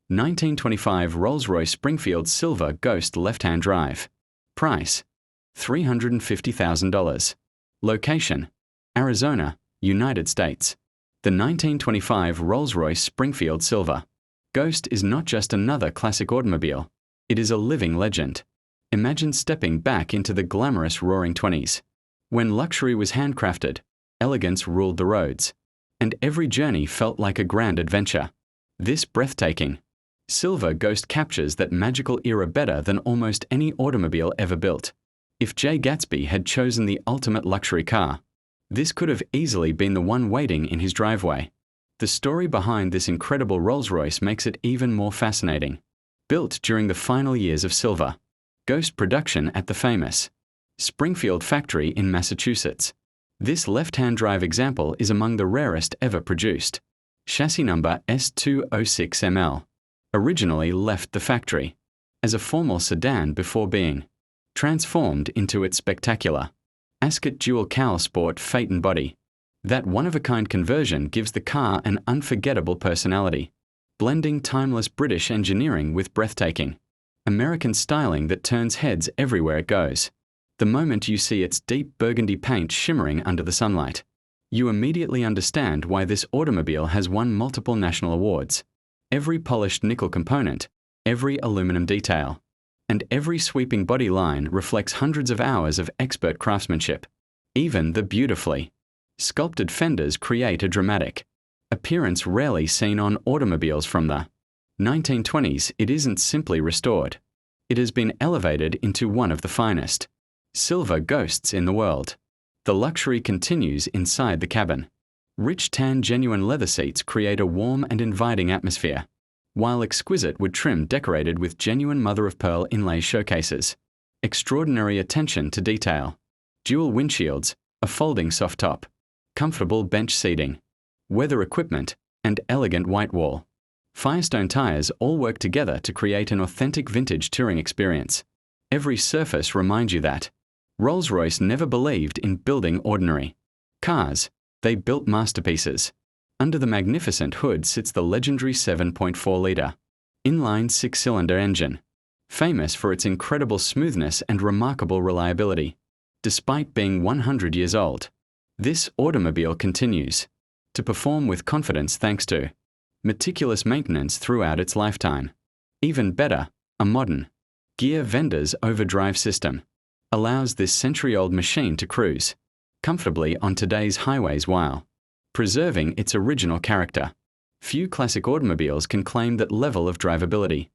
1925 Rolls-Royce Springfield Silver Ghost left-hand drive. Price: $350,000. Location: Arizona, United States. The 1925 Rolls-Royce Springfield Silver Ghost is not just another classic automobile. It is a living legend. Imagine stepping back into the glamorous Roaring '20s, when luxury was handcrafted, elegance ruled the roads, and every journey felt like a grand adventure. This breathtaking Silver Ghost captures that magical era better than almost any automobile ever built. If Jay Gatsby had chosen the ultimate luxury car, this could have easily been the one waiting in his driveway. The story behind this incredible Rolls-Royce makes it even more fascinating. Built during the final years of Silver Ghost production at the famous Springfield factory in Massachusetts. This left-hand drive example is among the rarest ever produced. Chassis number S206ML. Originally left the factory as a formal sedan before being transformed into its spectacular Ascot Dual Cowl Sport Phaeton body. That one-of-a-kind conversion gives the car an unforgettable personality, blending timeless British engineering with breathtaking American styling that turns heads everywhere it goes. The moment you see its deep burgundy paint shimmering under the sunlight, you immediately understand why this automobile has won multiple national awards. Every polished nickel component, every aluminum detail, and every sweeping body line reflects hundreds of hours of expert craftsmanship. Even the beautifully sculpted fenders create a dramatic appearance rarely seen on automobiles from the 1920s. It isn't simply restored. It has been elevated into one of the finest silver ghosts in the world. The luxury continues inside the cabin. Rich tan genuine leather seats create a warm and inviting atmosphere, while exquisite wood trim decorated with genuine mother-of-pearl inlay showcases extraordinary attention to detail. Dual windshields, a folding soft top, comfortable bench seating, weather equipment, and elegant white wall. Firestone tires all work together to create an authentic vintage touring experience. Every surface reminds you that Rolls-Royce never believed in building ordinary cars. They built masterpieces. Under the magnificent hood sits the legendary 7.4-litre inline six-cylinder engine, famous for its incredible smoothness and remarkable reliability. Despite being 100 years old, this automobile continues to perform with confidence thanks to meticulous maintenance throughout its lifetime. Even better, a modern gear vendor's overdrive system allows this century-old machine to cruise comfortably on today's highways while preserving its original character. Few classic automobiles can claim that level of drivability.